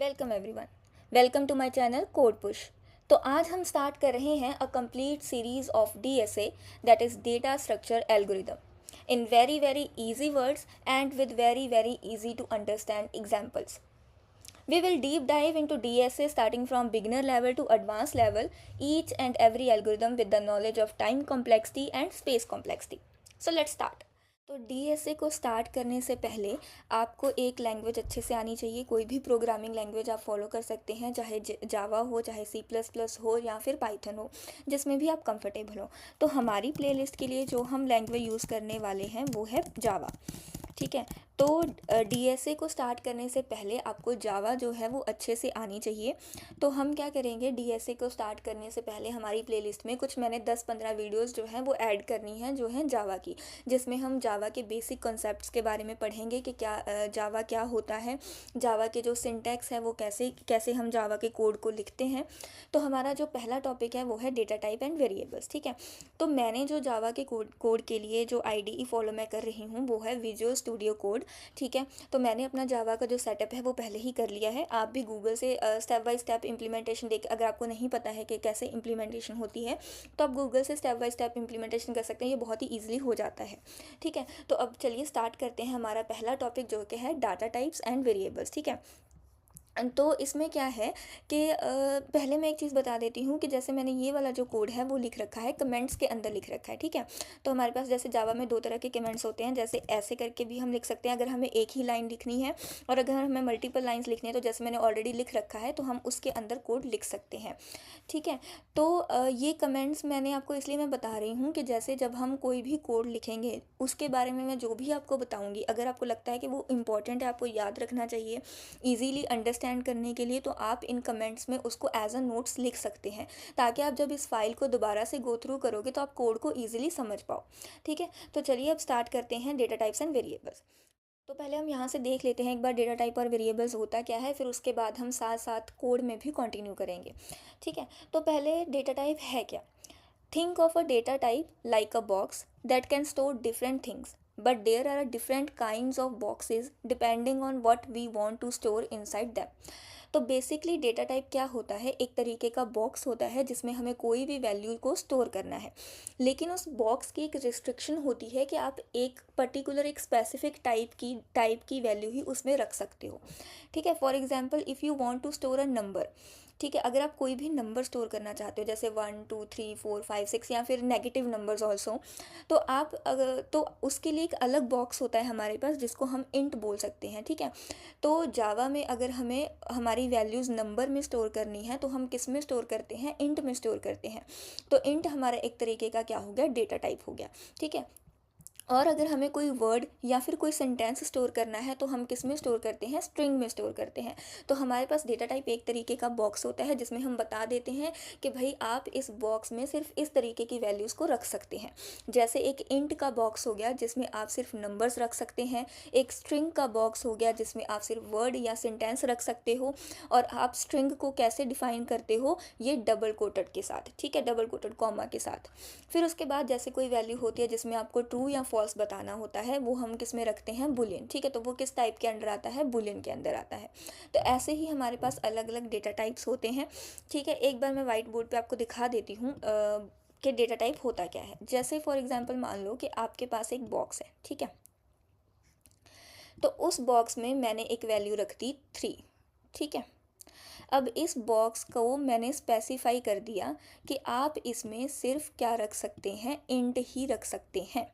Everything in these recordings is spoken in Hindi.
Welcome everyone. Welcome to my channel code push. तो आज हम स्टार्ट कर रहे हैं a complete series of DSA, that is data structure algorithm, in very easy words and with very easy to understand examples. We will deep dive into DSA starting from beginner level to advanced level, each and every algorithm with the knowledge of time complexity and space complexity. So let's start. तो DSA को स्टार्ट करने से पहले आपको एक लैंग्वेज अच्छे से आनी चाहिए। कोई भी प्रोग्रामिंग लैंग्वेज आप फॉलो कर सकते हैं, चाहे जावा हो, चाहे C++ हो या फिर पाइथन हो, जिसमें भी आप कंफर्टेबल हो। तो हमारी प्लेलिस्ट के लिए जो हम लैंग्वेज यूज़ करने वाले हैं वो है जावा। ठीक है, तो DSA को स्टार्ट करने से पहले आपको जावा जो है वो अच्छे से आनी चाहिए। तो हम क्या करेंगे, DSA को स्टार्ट करने से पहले हमारी प्लेलिस्ट में कुछ मैंने 10-15 वीडियोस जो हैं वो ऐड करनी है, जो हैं जावा की, जिसमें हम जावा के बेसिक कॉन्सेप्ट्स के बारे में पढ़ेंगे कि क्या जावा क्या होता है, जावा के जो सिंटैक्स है वो कैसे कैसे हम जावा के कोड को लिखते हैं। तो हमारा जो पहला टॉपिक है वो है डेटा टाइप एंड वेरिएबल्स। ठीक है, तो मैंने जो जावा के कोड के लिए जो IDE फॉलो मैं कर रही हूँ वो है विजुअल स्टूडियो कोड। ठीक है, तो मैंने अपना जावा का जो सेटअप है वो पहले ही कर लिया है। आप भी गूगल से स्टेप बाय स्टेप इम्प्लीमेंटेशन देख, अगर आपको नहीं पता है कि कैसे इम्प्लीमेंटेशन होती है तो आप गूगल से स्टेप बाय स्टेप इम्प्लीमेंटेशन कर सकते हैं, ये बहुत ही ईजिली हो जाता है। ठीक है, तो अब चलिए स्टार्ट करते हैं हमारा पहला टॉपिक जो कि है डाटा टाइप्स एंड वेरिएबल्स। ठीक है, तो इसमें क्या है कि पहले मैं एक चीज़ बता देती हूँ कि जैसे मैंने ये वाला जो कोड है वो लिख रखा है, कमेंट्स के अंदर लिख रखा है। ठीक है, तो हमारे पास जैसे जावा में दो तरह के कमेंट्स होते हैं, जैसे ऐसे करके भी हम लिख सकते हैं अगर हमें एक ही लाइन लिखनी है, और अगर हमें मल्टीपल लाइंस लिखनी है तो जैसे मैंने ऑलरेडी लिख रखा है तो हम उसके अंदर कोड लिख सकते हैं। ठीक है, तो ये कमेंट्स मैंने आपको इसलिए मैं बता रही हूँ कि जैसे जब हम कोई भी कोड लिखेंगे उसके बारे में मैं जो भी आपको बताऊँगी, अगर आपको लगता है कि वो इम्पॉर्टेंट है, आपको याद रखना चाहिए ईजीली अंडरस्टैंड करने के लिए, तो आप इन कमेंट्स में उसको एज अ नोट्स लिख सकते हैं, ताकि आप जब इस फाइल को दोबारा से गो थ्रू करोगे तो आप कोड को ईजिली समझ पाओ। ठीक है, तो चलिए अब स्टार्ट करते हैं डेटा टाइप्स एंड वेरिएबल्स। तो पहले हम यहाँ से देख लेते हैं एक बार डेटा टाइप और वेरिएबल्स होता क्या है, फिर उसके बाद हम साथ साथ कोड में भी कंटिन्यू करेंगे। ठीक है, तो पहले डेटा टाइप है क्या। Think of a data type like a box that can store different things, but there are different kinds of boxes depending on what we want to store inside them. तो बेसिकली डेटा टाइप क्या होता है, एक तरीके का बॉक्स होता है जिसमें हमें कोई भी वैल्यू को स्टोर करना है, लेकिन उस बॉक्स की एक रिस्ट्रिक्शन होती है कि आप एक पर्टिकुलर एक स्पेसिफिक टाइप की वैल्यू ही उसमें रख सकते हो। ठीक है, for example if you want to store a number. ठीक है, अगर आप कोई भी नंबर स्टोर करना चाहते हो, जैसे 1 2 3 4 5 6 या फिर नेगेटिव नंबर्स ऑल्सो, तो आप अगर तो उसके लिए एक अलग बॉक्स होता है हमारे पास जिसको हम इंट बोल सकते हैं। ठीक है, तो जावा में अगर हमें हमारी वैल्यूज़ नंबर में स्टोर करनी है तो हम किस में स्टोर करते हैं, इंट में स्टोर करते हैं। तो इंट हमारा एक तरीके का क्या हो गया, डेटा टाइप हो गया। ठीक है, और अगर हमें कोई वर्ड या फिर कोई सेंटेंस स्टोर करना है तो हम किस में स्टोर करते हैं, स्ट्रिंग में स्टोर करते हैं। तो हमारे पास डेटा टाइप एक तरीके का बॉक्स होता है जिसमें हम बता देते हैं कि भाई आप इस बॉक्स में सिर्फ इस तरीके की वैल्यूज़ को रख सकते हैं। जैसे एक इंट का बॉक्स हो गया जिसमें आप सिर्फ नंबर्स रख सकते हैं, एक स्ट्रिंग का बॉक्स हो गया जिसमें आप सिर्फ वर्ड या सेंटेंस रख सकते हो, और आप स्ट्रिंग को कैसे डिफाइन करते हो, ये डबल कोटेड के साथ। ठीक है, डबल कोटेड कॉमा के साथ। फिर उसके बाद जैसे कोई वैल्यू होती है जिसमें आपको ट्रू या फॉल्स बताना होता है, वो हम किस में रखते हैं, बुलियन। ठीक है, तो वो किस टाइप के अंडर आता है, बुलियन के अंदर आता है। तो ऐसे ही हमारे पास अलग अलग डेटा टाइप्स होते हैं। ठीक है, एक बार मैं वाइट बोर्ड पे आपको दिखा देती हूँ कि डेटा टाइप होता क्या है। जैसे फॉर एग्जांपल मान लो कि आपके पास एक बॉक्स है। ठीक है, तो उस बॉक्स में मैंने एक वैल्यू रख दी 3। ठीक है, अब इस बॉक्स को मैंने स्पेसिफाई कर दिया कि आप इसमें सिर्फ क्या रख सकते हैं, इंट ही रख सकते हैं।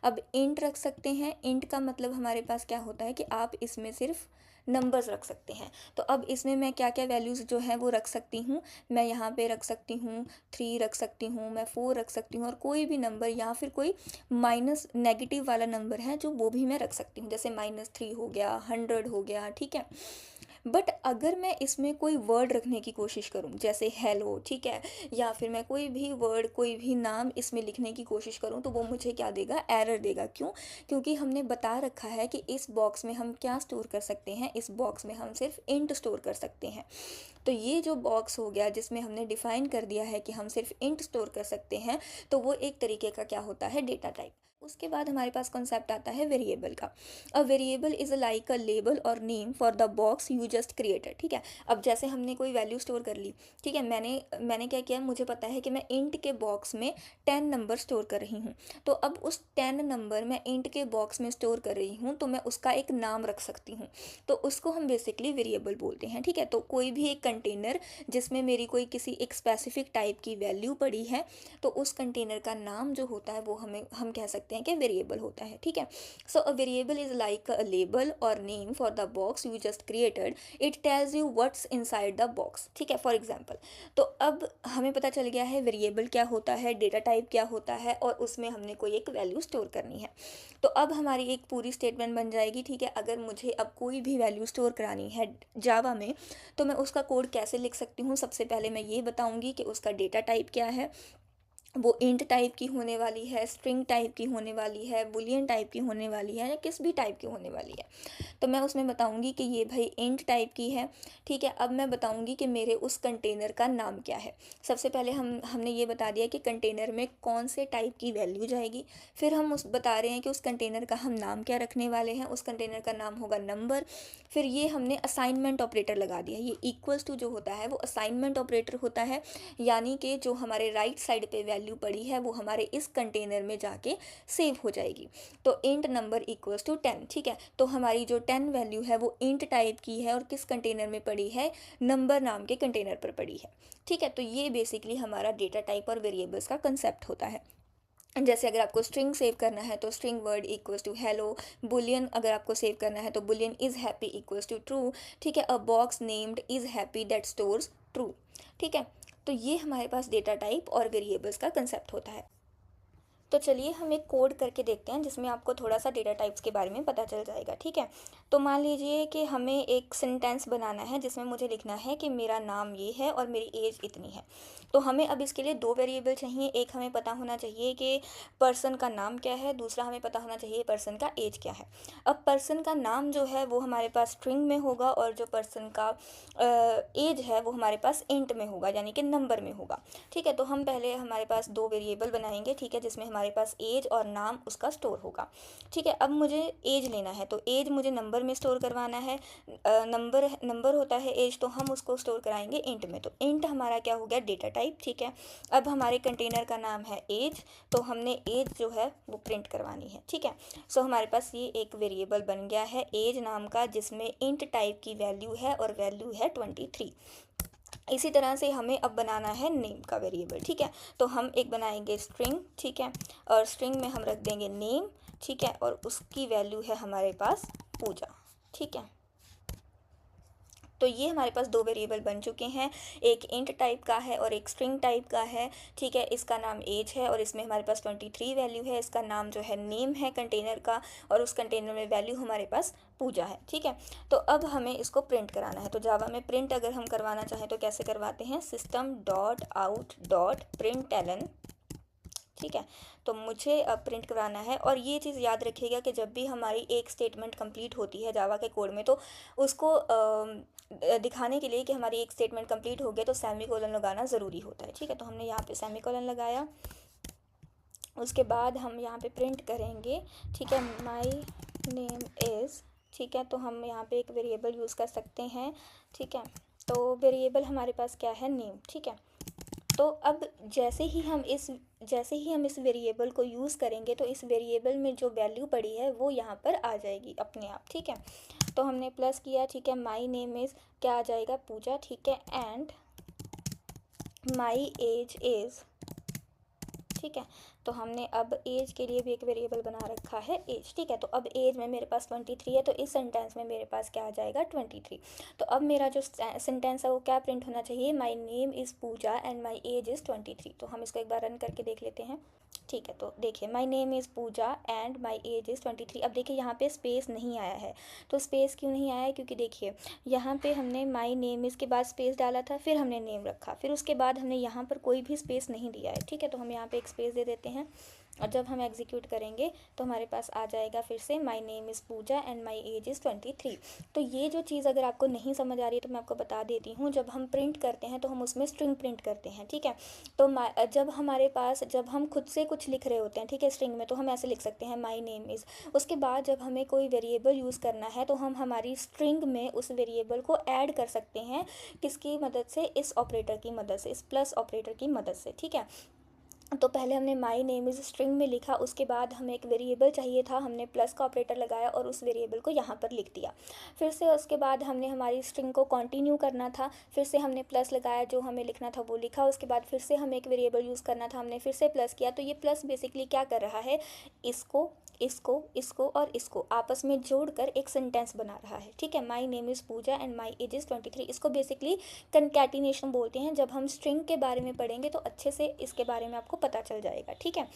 अब इंट रख सकते हैं, इंट का मतलब हमारे पास क्या होता है कि आप इसमें सिर्फ नंबर्स रख सकते हैं। तो अब इसमें मैं क्या क्या वैल्यूज़ जो है वो रख सकती हूँ, मैं यहाँ पे रख सकती हूँ 3 रख सकती हूँ, मैं 4 रख सकती हूँ, और कोई भी नंबर या फिर कोई माइनस नेगेटिव वाला नंबर है जो वो भी मैं रख सकती हूँ, जैसे -3 हो गया, 100 हो गया। ठीक है, बट अगर मैं इसमें कोई वर्ड रखने की कोशिश करूँ जैसे हेलो, ठीक है, या फिर मैं कोई भी वर्ड, कोई भी नाम इसमें लिखने की कोशिश करूँ, तो वो मुझे क्या देगा, एरर देगा। क्यों, क्योंकि हमने बता रखा है कि इस बॉक्स में हम क्या स्टोर कर सकते हैं, इस बॉक्स में हम सिर्फ इंट स्टोर कर सकते हैं। तो ये जो बॉक्स हो गया जिसमें हमने डिफाइन कर दिया है कि हम सिर्फ इंट स्टोर कर सकते हैं, तो वो एक तरीके का क्या होता है, डेटा टाइप। उसके बाद हमारे पास कॉन्सेप्ट आता है वेरिएबल का। A variable is like a label or name for the box you just created, ठीक है। अब जैसे हमने कोई वैल्यू स्टोर कर ली, ठीक है, मैंने क्या किया, मुझे पता है कि मैं इंट के बॉक्स में 10 नंबर स्टोर कर रही हूँ। तो अब उस 10 नंबर मैं इंट के बॉक्स में स्टोर कर रही हूँ, तो मैं उसका एक नाम रख सकती हूँ। तो उसको हम बेसिकली वेरिएबल बोलते हैं, ठीक है। तो कोई भी एक कंटेनर जिसमें मेरी कोई किसी एक स्पेसिफिक टाइप की वैल्यू पड़ी है, तो उस कंटेनर का नाम जो होता है वो हम कह सकते हैं कि वेरिएबल होता है, ठीक है। So a variable is like a label or name for the box you just created. It tells you what's inside the box, ठीक है, फॉर एग्जांपल। तो अब हमें पता चल गया है वेरिएबल क्या होता है, डेटा टाइप क्या होता है, और उसमें हमने कोई एक वैल्यू स्टोर करनी है। तो अब हमारी एक पूरी स्टेटमेंट बन जाएगी, ठीक है। अगर मुझे अब कोई भी वैल्यू स्टोर करानी है जावा में, तो मैं उसका कोड कैसे लिख सकती हूँ। सबसे पहले मैं ये बताऊँगी कि उसका डेटा टाइप क्या है, वो इंट टाइप की होने वाली है, स्ट्रिंग टाइप की होने वाली है, बुलियन टाइप की होने वाली है, या किस भी टाइप की होने वाली है। तो मैं उसमें बताऊंगी कि ये भाई इंट टाइप की है, ठीक है। अब मैं बताऊंगी कि मेरे उस कंटेनर का नाम क्या है। सबसे पहले हमने ये बता दिया कि कंटेनर में कौन से टाइप की वैल्यू जाएगी। फिर हम उस बता रहे हैं कि उस कंटेनर का हम नाम क्या रखने वाले हैं। उस कंटेनर का नाम होगा नंबर। फिर ये हमने असाइनमेंट ऑपरेटर लगा दिया। ये इक्वल्स टू जो होता है वो असाइनमेंट ऑपरेटर होता है, यानी कि जो हमारे राइट साइड पे वैल्यू पड़ी है वो हमारे इस कंटेनर में जाके सेव हो जाएगी। तो इंट नंबर इक्वल्स टू 10, ठीक है। तो हमारी जो 10 वैल्यू है वो इंट टाइप की है और किस कंटेनर में पड़ी है, नंबर नाम के कंटेनर पर पड़ी है, ठीक है। तो ये बेसिकली हमारा डेटा टाइप और वेरिएबल्स का कंसेप्ट होता है। जैसे अगर आपको स्ट्रिंग सेव करना है तो string word equals to hello. Boolean अगर आपको सेव करना है तो Boolean is happy equals to true, ठीक है। A box named is happy that stores true, ठीक है। तो ये हमारे पास डेटा टाइप और वेरिएबल्स का कंसेप्ट होता है। तो चलिए हम एक कोड करके देखते हैं जिसमें आपको थोड़ा सा डेटा टाइप्स के बारे में पता चल जाएगा, ठीक है। तो मान लीजिए कि हमें एक सेंटेंस बनाना है जिसमें मुझे लिखना है कि मेरा नाम ये है और मेरी एज इतनी है। तो हमें अब इसके लिए दो वेरिएबल चाहिए। एक हमें पता होना चाहिए कि पर्सन का नाम क्या है, दूसरा हमें पता होना चाहिए पर्सन का एज क्या है। अब पर्सन का नाम जो है वो हमारे पास स्ट्रिंग में होगा, और जो पर्सन का एज है वो हमारे पास इंट में होगा, यानी कि नंबर में होगा, ठीक है। तो हम पहले हमारे पास दो वेरिएबल बनाएंगे, ठीक है, जिसमें हमारे पास एज और नाम उसका स्टोर होगा, ठीक है। अब मुझे एज लेना है, तो एज मुझे नंबर में स्टोर करवाना है। नंबर होता है एज, तो हम उसको स्टोर कराएंगे इंट में। तो इंट हमारा क्या हो गया, डेटा टाइप, ठीक है। अब हमारे कंटेनर का नाम है एज, तो हमने एज जो है वो प्रिंट करवानी है, ठीक है। सो हमारे पास ये एक वेरिएबल बन गया है एज नाम का, जिसमें इंट टाइप की वैल्यू है और वैल्यू है 23। इसी तरह से हमें अब बनाना है नेम का वेरिएबल, ठीक है। तो हम एक बनाएंगे स्ट्रिंग, ठीक है, और स्ट्रिंग में हम रख देंगे नेम, ठीक है, और उसकी वैल्यू है हमारे पास पूजा, ठीक है। तो ये हमारे पास दो वेरिएबल बन चुके हैं, एक इंट टाइप का है और एक स्ट्रिंग टाइप का है, ठीक है। इसका नाम एज है और इसमें हमारे पास 23 वैल्यू है। इसका नाम जो है नेम है कंटेनर का, और उस कंटेनर में वैल्यू हमारे पास पूजा है, ठीक है। तो अब हमें इसको प्रिंट कराना है। तो जावा में प्रिंट अगर हम करवाना चाहें तो कैसे करवाते हैं, system dot out dot println, ठीक है। तो मुझे अब प्रिंट कराना है, और ये चीज़ याद रखिएगा कि जब भी हमारी एक स्टेटमेंट कंप्लीट होती है जावा के कोड में, तो उसको दिखाने के लिए कि हमारी एक स्टेटमेंट कंप्लीट हो गई तो सेमी कोलन लगाना ज़रूरी होता है, ठीक है। तो हमने यहाँ पे सेमी कोलन लगाया। उसके बाद हम यहाँ पे प्रिंट करेंगे, ठीक है, माई नेम इज़, ठीक है। तो हम यहाँ पे एक वेरिएबल यूज़ कर सकते हैं, ठीक है। तो वेरिएबल हमारे पास क्या है, नेम, ठीक है। तो अब जैसे ही हम इस वेरिएबल को यूज़ करेंगे तो इस वेरिएबल में जो वैल्यू पड़ी है वो यहाँ पर आ जाएगी अपने आप, ठीक है। तो हमने प्लस किया, ठीक है, माई नेम इज़ क्या आ जाएगा, पूजा, ठीक है, एंड माई एज इज़, ठीक है। तो हमने अब एज के लिए भी एक वेरिएबल बना रखा है एज, ठीक है। तो अब एज में मेरे पास 23 है, तो इस सेंटेंस में मेरे पास क्या आ जाएगा, 23। तो अब मेरा जो सेंटेंस है वो क्या प्रिंट होना चाहिए, my name is Pooja and my age is 23। तो हम इसको एक बार रन करके देख लेते हैं, ठीक है। तो देखिए my name is Pooja and my age is 23। अब देखिए यहाँ पे स्पेस नहीं आया है। तो स्पेस क्यों नहीं आया है, क्योंकि देखिए यहाँ पे हमने माई नेम इज़ के बाद स्पेस डाला था, फिर हमने नेम रखा, फिर उसके बाद हमने यहाँ पर कोई भी स्पेस नहीं दिया है, ठीक है। तो हम यहाँ पे एक स्पेस दे देते हैं, और जब हम एग्जीक्यूट करेंगे तो हमारे पास आ जाएगा फिर से my name is Pooja and my age is 23। तो ये जो चीज़ अगर आपको नहीं समझ आ रही है तो मैं आपको बता देती हूँ। जब हम प्रिंट करते हैं तो हम उसमें स्ट्रिंग प्रिंट करते हैं, ठीक है। तो जब हमारे पास, जब हम खुद से कुछ लिख रहे होते हैं, ठीक है, स्ट्रिंग में, तो हम ऐसे लिख सकते हैं माई नेम इज़। उसके बाद जब हमें कोई वेरिएबल यूज़ करना है तो हम हमारी स्ट्रिंग में उस वेरिएबल को ऐड कर सकते हैं, किसकी मदद से, इस ऑपरेटर की मदद से, इस प्लस ऑपरेटर की मदद से, ठीक है। तो पहले हमने माई नेम इज़ स्ट्रिंग में लिखा, उसके बाद हमें एक वेरिएबल चाहिए था, हमने प्लस का ऑपरेटर लगाया और उस वेरिएबल को यहाँ पर लिख दिया। फिर से उसके बाद हमने हमारी स्ट्रिंग को कंटिन्यू करना था, फिर से हमने प्लस लगाया, जो हमें लिखना था वो लिखा। उसके बाद फिर से हमें एक वेरिएबल यूज़ करना था, हमने फिर से प्लस किया। तो ये प्लस बेसिकली क्या कर रहा है, इसको इसको इसको और इसको आपस में जोड़कर एक सेंटेंस बना रहा है, ठीक है। My name is Pooja and my age is 23, इसको बेसिकली कंकैटिनेशन बोलते हैं। जब हम स्ट्रिंग के बारे में पढ़ेंगे तो अच्छे से इसके बारे में आपको पता चल जाएगा, ठीक है।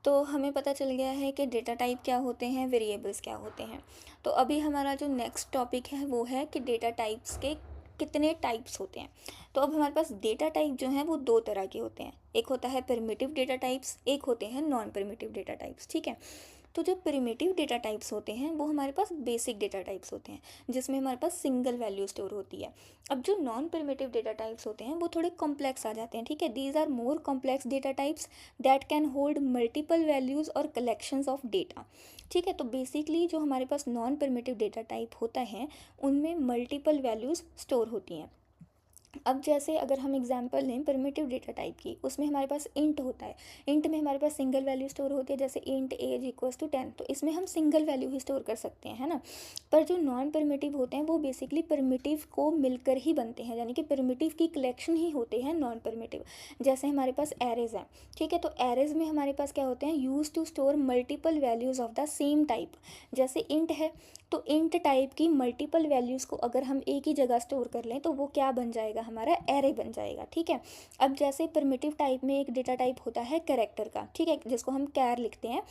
तो हमें पता चल गया है कि डेटा टाइप क्या होते हैं, वेरिएबल्स क्या होते हैं। तो अभी हमारा जो नेक्स्ट टॉपिक है वो है कि डेटा टाइप्स के कितने टाइप्स होते हैं। तो अब हमारे पास डेटा टाइप जो हैं वो दो तरह के होते हैं, एक होता है प्रिमिटिव डेटा टाइप्स, एक होते हैं नॉन प्रिमिटिव डेटा टाइप्स, ठीक है। तो जो प्रिमिटिव डेटा टाइप्स होते हैं वो हमारे पास बेसिक डेटा टाइप्स होते हैं, जिसमें हमारे पास सिंगल वैल्यू स्टोर होती है। अब जो नॉन प्रिमिटिव डेटा टाइप्स होते हैं वो थोड़े कॉम्प्लेक्स आ जाते हैं, ठीक है। These are more complex data types that can hold multiple values और कलेक्शंस ऑफ डेटा, ठीक है। तो बेसिकली जो हमारे पास नॉन प्रिमिटिव डेटा टाइप होता है उनमें मल्टीपल वैल्यूज़ स्टोर होती हैं। अब जैसे अगर हम एग्जांपल लें प्रिमिटिव डेटा टाइप की, उसमें हमारे पास इंट होता है। इंट में हमारे पास सिंगल वैल्यू स्टोर होती है, जैसे इंट एज इक्वल्स टू 10, तो इसमें हम सिंगल वैल्यू ही स्टोर कर सकते हैं, है ना। पर जो नॉन प्रिमिटिव होते हैं वो बेसिकली प्रिमिटिव को मिलकर ही बनते हैं, यानी कि प्रिमिटिव की कलेक्शन ही होते हैं नॉन प्रिमिटिव। जैसे हमारे पास एरेज हैं, ठीक है। तो एरेज में हमारे पास क्या होते हैं, use to store multiple values of the same type. जैसे इंट है तो इंट टाइप की मल्टीपल वैल्यूज़ को अगर हम एक ही जगह स्टोर कर लें तो वो क्या बन जाएगा, हमारा एरे बन जाएगा, ठीक है। अब जैसे प्रिमिटिव टाइप में एक डेटा टाइप होता है कैरेक्टर का, ठीक है, जिसको हम कैर लिखते हैं।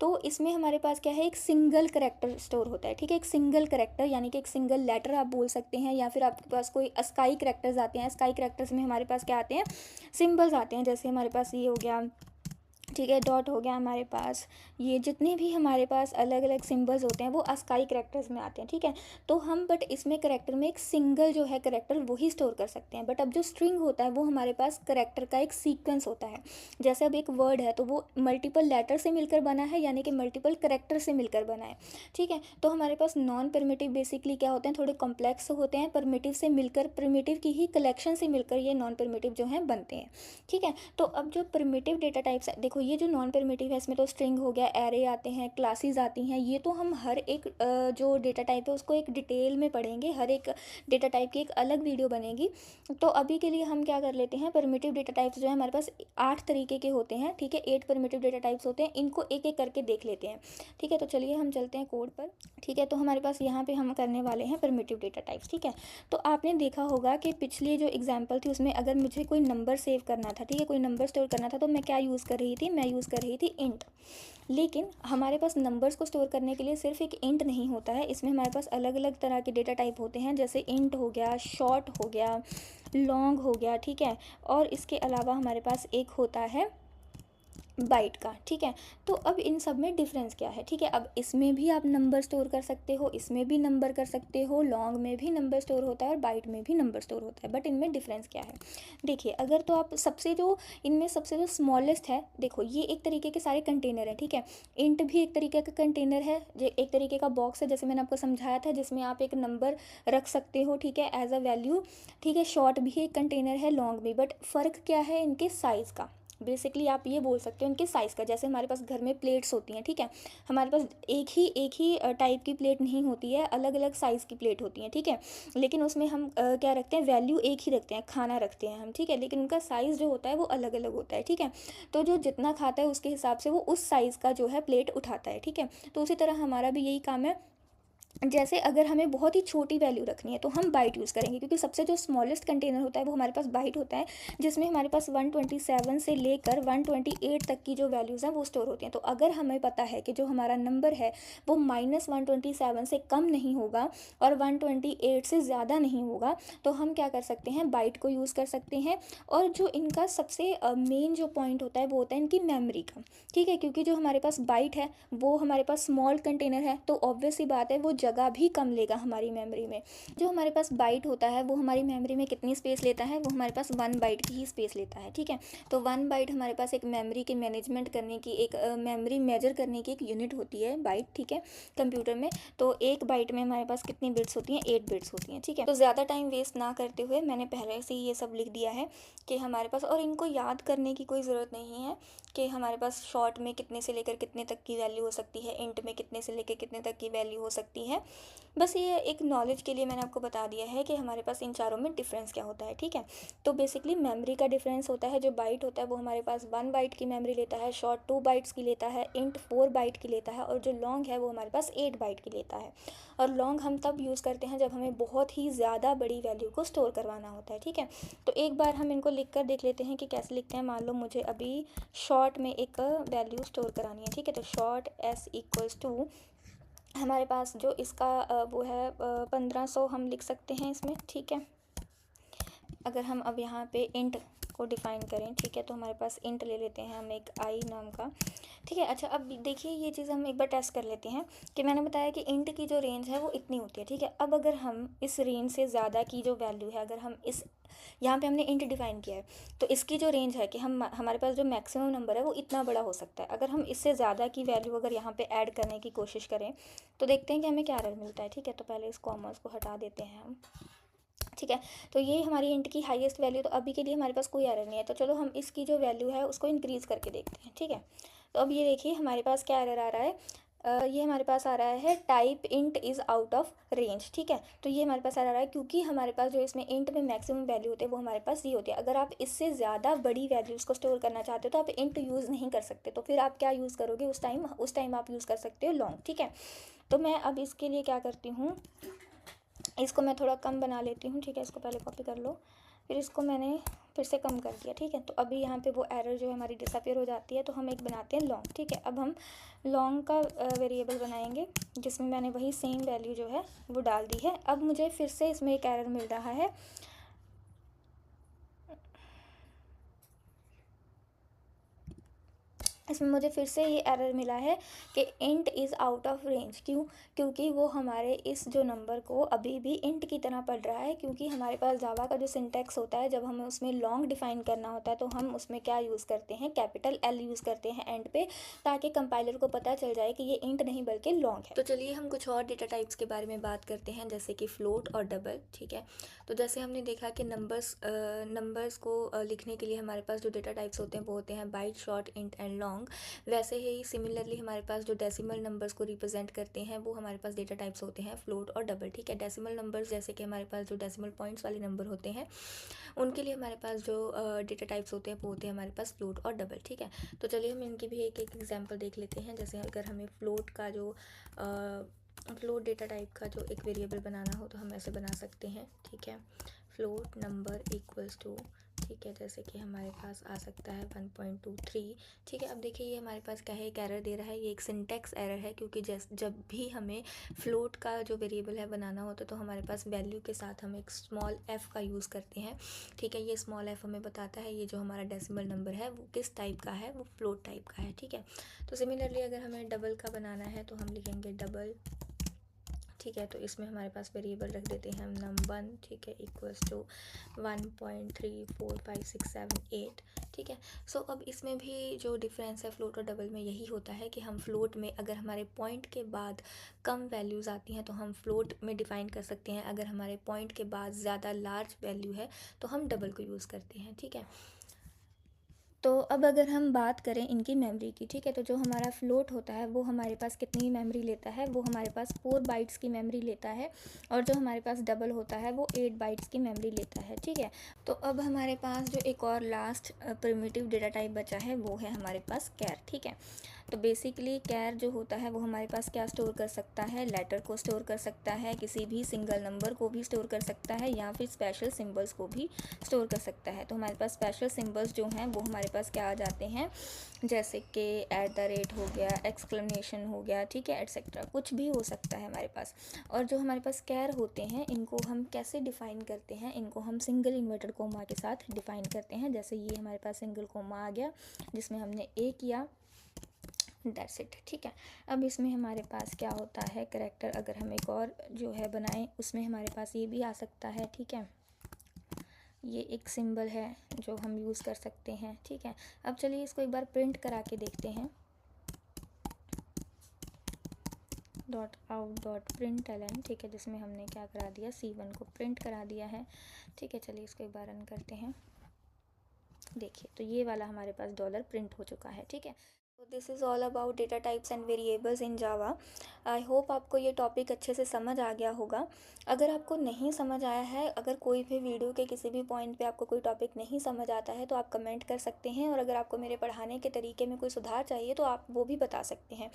तो इसमें हमारे पास क्या है, एक सिंगल करेक्टर स्टोर होता है, ठीक है। एक सिंगल करेक्टर यानी कि एक सिंगल लेटर आप बोल सकते हैं, या फिर आपके पास कोई स्काई करेक्टर्स आते हैं। स्काई करेक्टर्स में हमारे पास क्या आते हैं, सिंबल्स आते हैं। जैसे हमारे पास ये हो गया, ठीक है, डॉट हो गया हमारे पास, ये जितने भी हमारे पास अलग अलग सिंबल्स होते हैं वो अस्काई करेक्टर्स में आते हैं, ठीक है। तो हम बट इसमें करेक्टर में एक सिंगल जो है करेक्टर वही स्टोर कर सकते हैं। बट अब जो स्ट्रिंग होता है वो हमारे पास करेक्टर का एक सीक्वेंस होता है। जैसे अब एक वर्ड है तो वो मल्टीपल लेटर से मिलकर बना है, यानी कि मल्टीपल करेक्टर से मिलकर बना है, ठीक है। तो हमारे पास नॉन प्रिमिटिव बेसिकली क्या होते हैं, थोड़े कॉम्प्लेक्स होते हैं, प्रिमिटिव से मिलकर, प्रिमिटिव की ही कलेक्शन से मिलकर ये नॉन प्रिमिटिव जो हैं बनते हैं, ठीक है। तो अब जो प्रिमिटिव डेटा टाइप्स है, देखो ये जो नॉन प्रिमिटिव है इसमें तो स्ट्रिंग हो गया, एरे आते हैं, क्लासेस आती हैं, ये तो हम हर एक जो डेटा टाइप है उसको एक डिटेल में पढ़ेंगे, हर एक डेटा टाइप की एक अलग वीडियो बनेगी। तो अभी के लिए हम क्या कर लेते हैं, प्रिमिटिव डेटा टाइप्स जो है हमारे पास 8 तरीके के होते हैं, ठीक है। 8 प्रिमिटिव डेटा टाइप्स होते हैं, इनको एक एक करके देख लेते हैं, ठीक है। तो चलिए हम चलते हैं कोड पर, ठीक है। तो हमारे पास यहाँ पे हम करने वाले हैं प्रिमिटिव डेटा टाइप्स, ठीक है। तो आपने देखा होगा कि पिछली जो एग्जाम्पल थी उसमें अगर मुझे कोई नंबर सेव करना था, ठीक है, कोई नंबर स्टोर करना था, तो मैं क्या यूज़ कर रही थी, मैं यूज़ कर रही थी इंट। लेकिन हमारे पास नंबर्स को स्टोर करने के लिए सिर्फ एक इंट नहीं होता है, इसमें हमारे पास अलग अलग तरह के डेटा टाइप होते हैं। जैसे इंट हो गया, शॉर्ट हो गया, लॉन्ग हो गया, ठीक है। और इसके अलावा हमारे पास एक होता है बाइट का, ठीक है। तो अब इन सब में डिफरेंस क्या है, ठीक है। अब इसमें भी आप नंबर स्टोर कर सकते हो, इसमें भी नंबर कर सकते हो, लॉन्ग में भी नंबर स्टोर होता है और बाइट में भी नंबर स्टोर होता है। बट इनमें डिफरेंस क्या है, देखिए। अगर तो आप सबसे जो इनमें सबसे जो स्मॉलेस्ट है, देखो ये एक तरीके के सारे कंटेनर है, ठीक है। इंट भी एक तरीके का कंटेनर है, जो एक तरीके का बॉक्स है, जैसे मैंने आपको समझाया था, जिसमें आप एक नंबर रख सकते हो, ठीक है, एज अ वैल्यू, ठीक है। शॉर्ट भी एक कंटेनर है, लॉन्ग भी। बट फ़र्क क्या है इनके साइज़ का, बेसिकली आप ये बोल सकते हो इनके साइज़ का। जैसे हमारे पास घर में प्लेट्स होती हैं, ठीक है, हमारे पास एक ही टाइप की प्लेट नहीं होती है, अलग अलग साइज़ की प्लेट होती हैं, ठीक है। लेकिन उसमें हम क्या रखते हैं, वैल्यू एक ही रखते हैं, खाना रखते हैं हम, ठीक है। लेकिन उनका साइज़ जो होता है वो अलग अलग होता है, ठीक है। तो जो जितना खाता है उसके हिसाब से वो उस साइज़ का जो है प्लेट उठाता है, ठीक है। तो उसी तरह हमारा भी यही काम है जैसे अगर हमें बहुत ही छोटी वैल्यू रखनी है तो हम बाइट यूज़ करेंगे, क्योंकि सबसे जो स्मॉलेस्ट कंटेनर होता है वो हमारे पास बाइट होता है, जिसमें हमारे पास 127 से लेकर 128 तक की जो वैल्यूज़ हैं वो स्टोर होती हैं। तो अगर हमें पता है कि जो हमारा नंबर है वो -127 से कम नहीं होगा और 128 से ज़्यादा नहीं होगा, तो हम क्या कर सकते हैं, बाइट को यूज़ कर सकते हैं। और जो इनका सबसे मेन जो पॉइंट होता है वो होता है इनकी मेमोरी का, ठीक है, क्योंकि जो हमारे पास बाइट है वो हमारे पास स्मॉल कंटेनर है, तो ऑब्वियस सी बात है वो जगह भी कम लेगा हमारी मेमोरी में। जो हमारे पास बाइट होता है वो हमारी मेमोरी में कितनी स्पेस लेता है, वो हमारे पास 1 बाइट की ही स्पेस लेता है, ठीक है। तो 1 बाइट हमारे पास एक मेमोरी के मैनेजमेंट करने की, एक मेमोरी मेजर करने की एक यूनिट होती है बाइट, ठीक है, कंप्यूटर में। तो 1 बाइट में हमारे पास कितनी बिट्स होती हैं, 8 बिट्स होती हैं, ठीक है। तो ज़्यादा टाइम वेस्ट ना करते हुए मैंने पहले से ही ये सब लिख दिया है कि हमारे पास, और इनको याद करने की कोई ज़रूरत नहीं है कि हमारे पास शॉर्ट में कितने से लेकर कितने तक की वैल्यू हो सकती है, इंट में कितने से लेकर कितने तक की वैल्यू हो सकती है। बस ये एक नॉलेज के लिए मैंने आपको बता दिया है कि हमारे पास इन चारों में डिफरेंस क्या होता है, ठीक है। तो बेसिकली मेमोरी का डिफरेंस होता है, जो बाइट होता है वो हमारे पास 1 बाइट की मेमोरी लेता है, शॉर्ट 2 बाइट्स की लेता है, इंट 4 बाइट की लेता है, और जो लॉन्ग है वो हमारे पास 8 बाइट की लेता है। और लॉन्ग हम तब यूज़ करते हैं जब हमें बहुत ही ज़्यादा बड़ी वैल्यू को स्टोर करवाना होता है, ठीक है। तो एक बार हम इनको लिख कर देख लेते हैं कि कैसे लिखते हैं। मान लो मुझे अभी शॉर्ट में एक वैल्यू स्टोर करानी है, ठीक है। तो शॉर्ट s इक्वल्स टू, हमारे पास जो इसका वो है 1500 हम लिख सकते हैं इसमें, ठीक है। अगर हम अब यहाँ पे इंट को डिफ़ाइन करें, ठीक है, तो हमारे पास इंट ले लेते हैं हम एक आई नाम का, ठीक है। अच्छा, अब देखिए ये चीज़ हम एक बार टेस्ट कर लेते हैं कि मैंने बताया कि इंट की जो रेंज है वो इतनी होती है, ठीक है। अब अगर हम इस रेंज से ज़्यादा की जो वैल्यू है, अगर हम इस, यहाँ पे हमने इंट डिफाइन किया है, तो इसकी जो रेंज है कि हम, हमारे पास जो मैक्सिमम नंबर है वो इतना बड़ा हो सकता है। अगर हम इससे ज़्यादा की वैल्यू अगर यहाँ पे ऐड करने की कोशिश करें तो देखते हैं कि हमें क्या एरर मिलता है, ठीक है। तो पहले इस कॉमर्स को हटा देते हैं हम, ठीक है। तो ये हमारी इंट की हाईएस्ट वैल्यू, तो अभी के लिए हमारे पास कोई एरर नहीं है। तो चलो हम इसकी जो वैल्यू है उसको इंक्रीज़ करके देखते हैं, ठीक है। तो अब ये देखिए हमारे पास क्या एरर आ रहा है, ये हमारे पास आ रहा है type int is out of range, ठीक है। तो ये हमारे पास आ रहा है क्योंकि हमारे पास जो इसमें इंट में मैक्सिमम वैल्यू होती है वो हमारे पास ये होती है। अगर आप इससे ज़्यादा बड़ी वैल्यूज़ को स्टोर करना चाहते हो तो आप इंट यूज़ नहीं कर सकते, तो फिर आप क्या यूज़ करोगे उस टाइम आप यूज़ कर सकते हो लॉन्ग, ठीक है। तो मैं अब इसके लिए क्या करती हूँ, इसको मैं थोड़ा कम बना लेती हूँ, ठीक है। इसको पहले कॉपी कर लो, फिर इसको मैंने फिर से कम कर दिया, ठीक है। तो अभी यहाँ पे वो एरर जो है हमारी डिसअपियर हो जाती है। तो हम एक बनाते हैं लॉन्ग, ठीक है। अब हम लॉन्ग का वेरिएबल बनाएंगे जिसमें मैंने वही सेम वैल्यू जो है वो डाल दी है। अब मुझे फिर से इसमें एक एरर मिल रहा है, इसमें मुझे फिर से ये एरर मिला है कि int is out of range. क्यों? क्योंकि वो हमारे इस जो नंबर को अभी भी इंट की तरह पढ़ रहा है, क्योंकि हमारे पास जावा का जो सिंटैक्स होता है, जब हमें उसमें लॉन्ग डिफाइन करना होता है तो हम उसमें क्या यूज़ करते हैं, कैपिटल एल यूज़ करते हैं एंड पे, ताकि कंपाइलर को पता चल जाए कि ये इंट नहीं बल्कि लॉन्ग है। तो चलिए हम कुछ और डेटा टाइप्स के बारे में बात करते हैं, जैसे कि फ्लोट और डबल, ठीक है। तो जैसे हमने देखा कि नंबर्स को लिखने के लिए हमारे पास जो डेटा टाइप्स होते हैं वो होते हैं byte, short, int and long. वैसे ही सिमिलरली हमारे पास जो डेसिमल नंबर्स को रिप्रेजेंट करते हैं वो हमारे पास डेटा टाइप्स होते हैं फ्लोट और डबल, ठीक है। डेसिमल नंबर्स जैसे कि हमारे पास जो डेसिमल पॉइंट्स वाले नंबर होते हैं उनके लिए हमारे पास जो डेटा टाइप्स होते हैं वो होते हैं हमारे पास फ्लोट और डबल, ठीक है। तो चलिए हम इनकी भी एक एक एग्जांपल देख लेते हैं। जैसे अगर हमें फ्लोट का जो फ्लोट डेटा टाइप का जो एक वेरिएबल बनाना हो तो हम ऐसे बना सकते हैं, ठीक है। फ्लोट नंबर इक्वल्स टू, ठीक है, जैसे कि हमारे पास आ सकता है 1.23, ठीक है। अब देखिए ये हमारे पास क्या है, एक एरर दे रहा है, ये एक सिंटैक्स एरर है, क्योंकि जब भी हमें फ्लोट का जो वेरिएबल है बनाना होता है तो हमारे पास वैल्यू के साथ हम एक स्मॉल एफ़ का यूज़ करते हैं, ठीक है। ये स्मॉल एफ़ हमें बताता है ये जो हमारा डेसिमल नंबर है वो किस टाइप का है, वो फ्लोट टाइप का है, ठीक है। तो सिमिलरली अगर हमें डबल का बनाना है तो हम लिखेंगे डबल, ठीक है। तो इसमें हमारे पास वेरिएबल रख देते हैं हम num1, ठीक है, इक्वल्स टू 1.345678, ठीक है। सो अब इसमें भी जो डिफरेंस है फ्लोट और डबल में यही होता है कि हम फ्लोट में अगर हमारे पॉइंट के बाद कम वैल्यूज़ आती हैं तो हम फ्लोट में डिफ़ाइन कर सकते हैं, अगर हमारे पॉइंट के बाद ज़्यादा लार्ज वैल्यू है तो हम डबल को यूज़ करते हैं, ठीक है। तो अब अगर हम बात करें इनकी मेमोरी की, ठीक है, तो जो हमारा फ्लोट होता है वो हमारे पास कितनी मेमोरी लेता है, वो हमारे पास 4 बाइट्स की मेमोरी लेता है, और जो हमारे पास डबल होता है वो 8 बाइट्स की मेमोरी लेता है, ठीक है। तो अब हमारे पास जो एक और लास्ट प्रिमिटिव डेटा टाइप बचा है वो है हमारे पास कैर, ठीक है। तो बेसिकली कैर जो होता है वो हमारे पास क्या स्टोर कर सकता है, लेटर को स्टोर कर सकता है, किसी भी सिंगल नंबर को भी स्टोर कर सकता है, या फिर स्पेशल सिंबल्स को भी स्टोर कर सकता है। तो हमारे पास स्पेशल सिंबल्स जो हैं वो हमारे पास क्या आ जाते हैं, जैसे कि @ हो गया, एक्सक्लेमेशन हो गया, ठीक है, एट्सेट्रा, कुछ भी हो सकता है हमारे पास। और जो हमारे पास कैर होते हैं इनको हम कैसे डिफ़ाइन करते हैं, इनको हम सिंगल इन्वर्टेड कोमा के साथ डिफ़ाइन करते हैं। जैसे ये हमारे पास सिंगल कोमा आ गया जिसमें हमने ए किया, दैट्स इट, ठीक है। अब इसमें हमारे पास क्या होता है, करेक्टर अगर हम एक और जो है बनाएं उसमें हमारे पास ये भी आ सकता है, ठीक है। ये एक सिंबल है जो हम यूज़ कर सकते हैं, ठीक है। अब चलिए इसको एक बार प्रिंट करा के देखते हैं। .out.println, ठीक है, जिसमें हमने क्या करा दिया, C1 को प्रिंट करा दिया है, ठीक है। चलिए इसको एक बार रन करते हैं। देखिए तो ये वाला हमारे पास डॉलर प्रिंट हो चुका है, ठीक है। तो this is all about data types and variables in Java. I hope आपको ये टॉपिक अच्छे से समझ आ गया होगा। अगर आपको नहीं समझ आया है, अगर कोई भी वीडियो के किसी भी पॉइंट पे आपको कोई टॉपिक नहीं समझ आता है तो आप कमेंट कर सकते हैं, और अगर आपको मेरे पढ़ाने के तरीके में कोई सुधार चाहिए तो आप वो भी बता सकते हैं।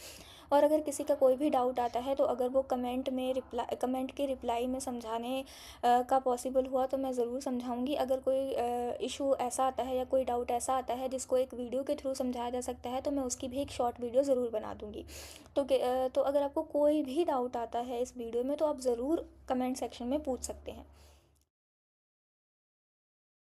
और अगर किसी का कोई भी डाउट आता है तो अगर वो कमेंट के रिप्लाई में समझाने का पॉसिबल हुआ तो मैं ज़रूर समझाऊंगी। अगर कोई इशू ऐसा आता है या कोई डाउट ऐसा आता है जिसको एक वीडियो के थ्रू समझाया जा सकता है तो मैं उसकी भी एक शॉर्ट वीडियो ज़रूर बना दूंगी। तो अगर आपको कोई भी डाउट आता है इस वीडियो में तो आप ज़रूर कमेंट सेक्शन में पूछ सकते हैं।